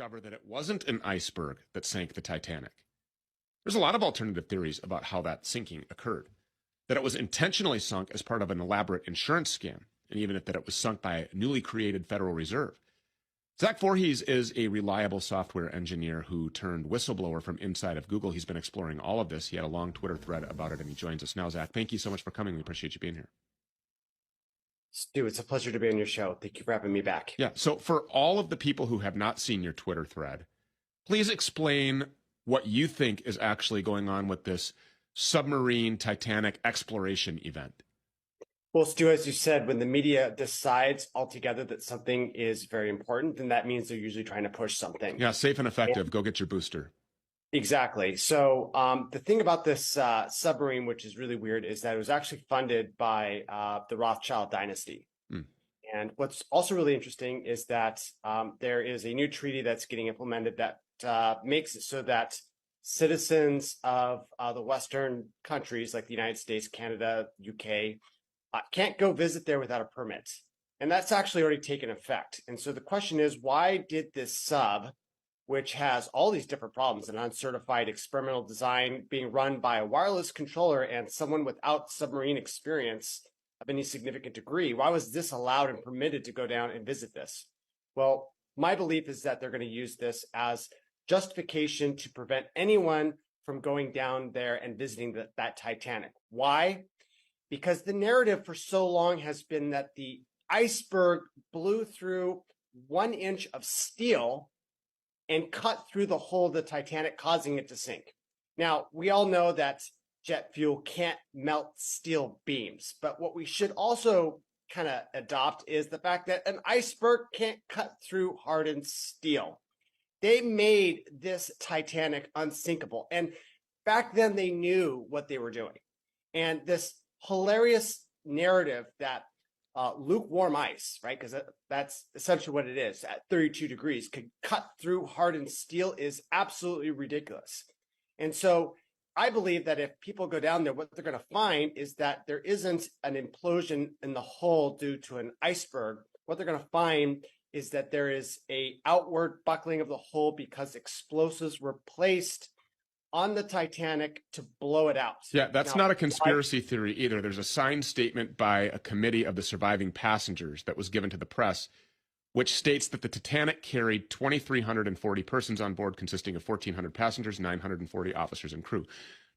discover that it wasn't an iceberg that sank the Titanic. There's a lot of alternative theories about how that sinking occurred. That it was intentionally sunk as part of an elaborate insurance scam, and even that it was sunk by a newly created Federal Reserve. Zach Voorhees is a reliable software engineer who turned whistleblower from inside of Google. He's been exploring all of this. He had a long Twitter thread about it, and he joins us now. Zach, thank you so much for coming. We appreciate you being here. Stu, it's a pleasure to be on your show. Thank you for having me back. Yeah, so for all of the people who have not seen your Twitter thread, please explain what you think is actually going on with this submarine Titanic exploration event. Well, Stu, as you said, when the media decides altogether that something is very important, then that means they're usually trying to push something. Yeah, safe and effective. Go get your booster. Exactly. So the thing about this submarine, which is really weird, is that it was actually funded by the Rothschild dynasty. And what's also really interesting is that there is a new treaty that's getting implemented that makes it so that citizens of the Western countries like the United States, Canada, UK, can't go visit there without a permit. And that's actually already taken effect. And so the question is, why did this sub, which has all these different problems, an uncertified experimental design being run by a wireless controller and someone without submarine experience of any significant degree, why was this allowed and permitted to go down and visit this? Well, my belief is that they're going to use this as justification to prevent anyone from going down there and visiting that Titanic. Why? Because the narrative for so long has been that the iceberg blew through 1 inch of steel and cut through the hull of the Titanic, causing it to sink. Now, we all know that jet fuel can't melt steel beams, but what we should also kind of adopt is the fact that an iceberg can't cut through hardened steel. They made this Titanic unsinkable, and back then they knew what they were doing. And this hilarious narrative that lukewarm ice, right? Because that's essentially what it is at 32 degrees, could cut through hardened steel is absolutely ridiculous. And so I believe that if people go down there, what they're going to find is that there isn't an implosion in the hull due to an iceberg. What they're going to find is that there is a outward buckling of the hull because explosives were placed on the Titanic to blow it out. Yeah, that's not a conspiracy theory either. There's a signed statement by a committee of the surviving passengers that was given to the press, which states that the Titanic carried 2,340 persons on board, consisting of 1,400 passengers, 940 officers and crew.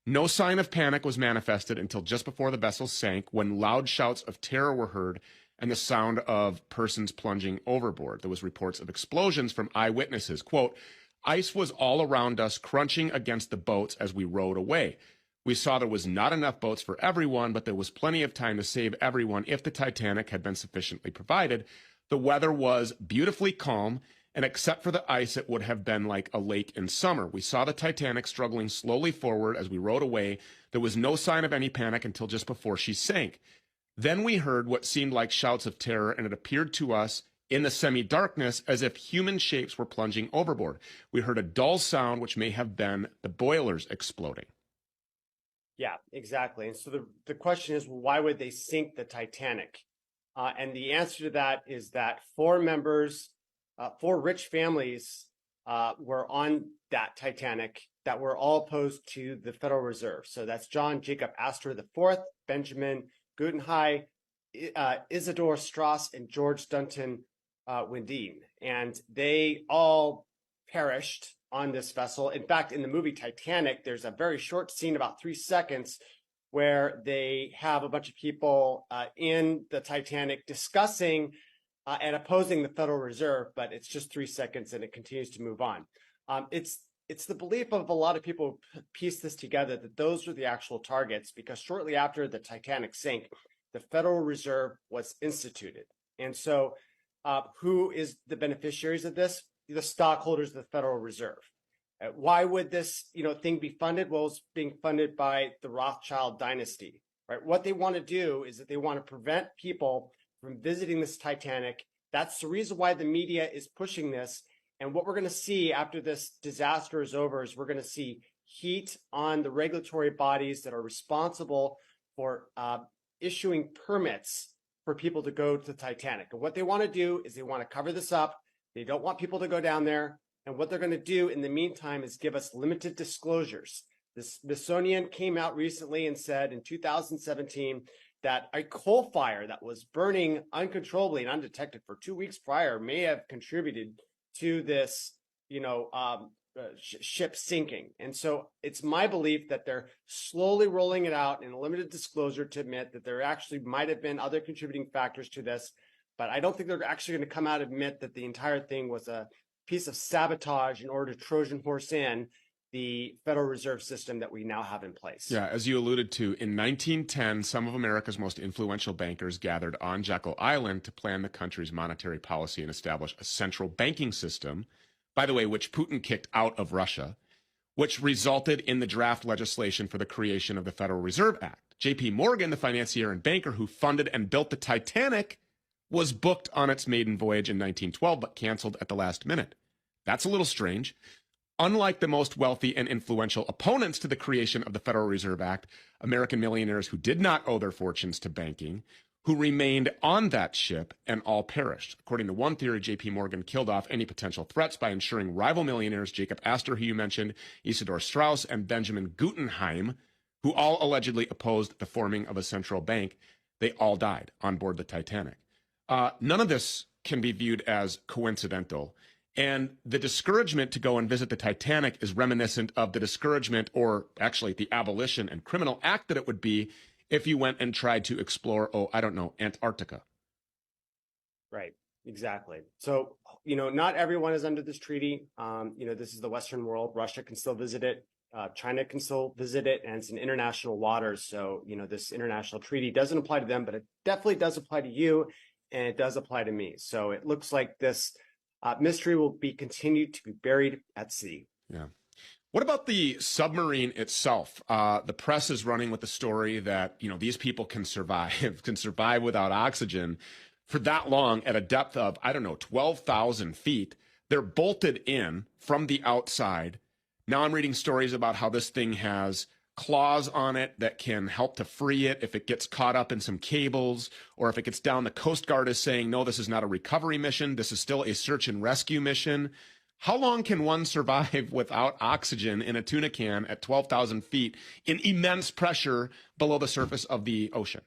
No sign of panic was manifested until just before the vessel sank, when loud shouts of terror were heard and the sound of persons plunging overboard. There was reports of explosions from eyewitnesses. Quote, "Ice was all around us, crunching against the boats as we rowed away. We saw there was not enough boats for everyone, but there was plenty of time to save everyone if the Titanic had been sufficiently provided. The weather was beautifully calm, and except for the ice, it would have been like a lake in summer. We saw the Titanic struggling slowly forward as we rowed away. There was no sign of any panic until just before she sank. Then we heard what seemed like shouts of terror, and it appeared to us in the semi-darkness as if human shapes were plunging overboard. We heard a dull sound, which may have been the boilers exploding." Yeah, exactly. And so the question is, well, why would they sink the Titanic? And the answer to that is that four rich families were on that Titanic that were all opposed to the Federal Reserve. So that's John Jacob Astor IV, Benjamin Guggenheim, Isidor Strass, and George Dunton Windine. And they all perished on this vessel. In fact, in the movie Titanic, there's a very short scene, about 3 seconds, where they have a bunch of people in the Titanic discussing and opposing the Federal Reserve, but it's just 3 seconds and it continues to move on. It's the belief of a lot of people who piece this together that those were the actual targets, because shortly after the Titanic sank, the Federal Reserve was instituted. And so who is the beneficiaries of this? The stockholders of the Federal Reserve. Why would this thing be funded? Well, it's being funded by the Rothschild dynasty, right? What they want to do is that they want to prevent people from visiting this Titanic. That's the reason why the media is pushing this. And what we're going to see after this disaster is over is we're going to see heat on the regulatory bodies that are responsible for issuing permits for people to go to the Titanic. And what they want to do is they want to cover this up. They don't want people to go down there. And what they're going to do in the meantime is give us limited disclosures. The Smithsonian came out recently and said in 2017 that a coal fire that was burning uncontrollably and undetected for 2 weeks prior may have contributed to this, ship sinking. And so it's my belief that they're slowly rolling it out in a limited disclosure to admit that there actually might have been other contributing factors to this. But I don't think they're actually going to come out and admit that the entire thing was a piece of sabotage in order to Trojan horse in the Federal Reserve System that we now have in place. Yeah, as you alluded to, in 1910, some of America's most influential bankers gathered on Jekyll Island to plan the country's monetary policy and establish a central banking system, by the way, which Putin kicked out of Russia, which resulted in the draft legislation for the creation of the Federal Reserve Act. J.P. Morgan, the financier and banker who funded and built the Titanic, was booked on its maiden voyage in 1912, but canceled at the last minute. That's a little strange. Unlike the most wealthy and influential opponents to the creation of the Federal Reserve Act, American millionaires who did not owe their fortunes to banking, who remained on that ship and all perished. According to one theory, J.P. Morgan killed off any potential threats by ensuring rival millionaires, Jacob Astor, who you mentioned, Isidor Straus, and Benjamin Guggenheim, who all allegedly opposed the forming of a central bank, they all died on board the Titanic. None of this can be viewed as coincidental. And the discouragement to go and visit the Titanic is reminiscent of the discouragement, or actually the abolition and criminal act that it would be if you went and tried to explore, Antarctica. Right, exactly. So, not everyone is under this treaty. This is the Western world. Russia can still visit it. China can still visit it, and it's in international waters. So, this international treaty doesn't apply to them, but it definitely does apply to you, and it does apply to me. So it looks like this mystery will be continued to be buried at sea. Yeah. What about the submarine itself? The press is running with the story that, these people can survive without oxygen for that long at a depth of, 12,000 feet. They're bolted in from the outside. Now I'm reading stories about how this thing has claws on it that can help to free it if it gets caught up in some cables, or if it gets down. The Coast Guard is saying, no, this is not a recovery mission. This is still a search and rescue mission. How long can one survive without oxygen in a tuna can at 12,000 feet in immense pressure below the surface of the ocean?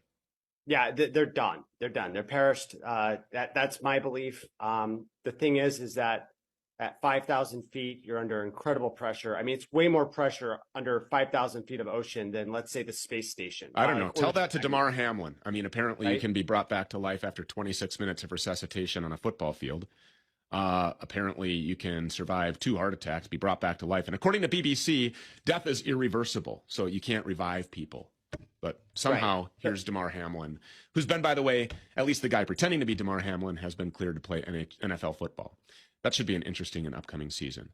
Yeah, they're done. They're done. They're perished. That's my belief. The thing is that at 5,000 feet, you're under incredible pressure. I mean, it's way more pressure under 5,000 feet of ocean than, let's say, the space station. I don't know. Tell that to Damar Hamlin. I mean, apparently right? You can be brought back to life after 26 minutes of resuscitation on a football field. Apparently, you can survive 2 heart attacks, be brought back to life. And according to BBC, death is irreversible, so you can't revive people. But somehow, here's Damar Hamlin, who's been, by the way, at least the guy pretending to be Damar Hamlin has been cleared to play NFL football. That should be an interesting and upcoming season.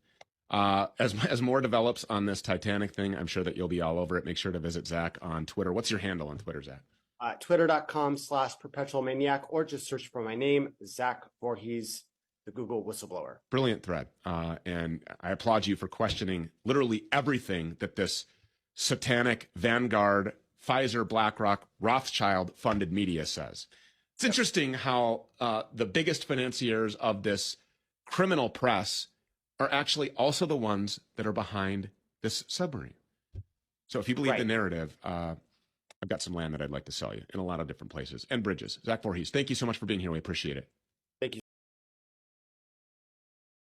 As more develops on this Titanic thing, I'm sure that you'll be all over it. Make sure to visit Zach on Twitter. What's your handle on Twitter, Zach? Twitter.com/perpetualmaniac, or just search for my name, Zach Voorhees, the Google whistleblower. Brilliant thread. And I applaud you for questioning literally everything that this satanic Vanguard, Pfizer, BlackRock, Rothschild funded media says. It's interesting how the biggest financiers of this criminal press are actually also the ones that are behind this submarine. So if you believe the narrative, I've got some land that I'd like to sell you in a lot of different places, and bridges. Zach Voorhees, thank you so much for being here. We appreciate it.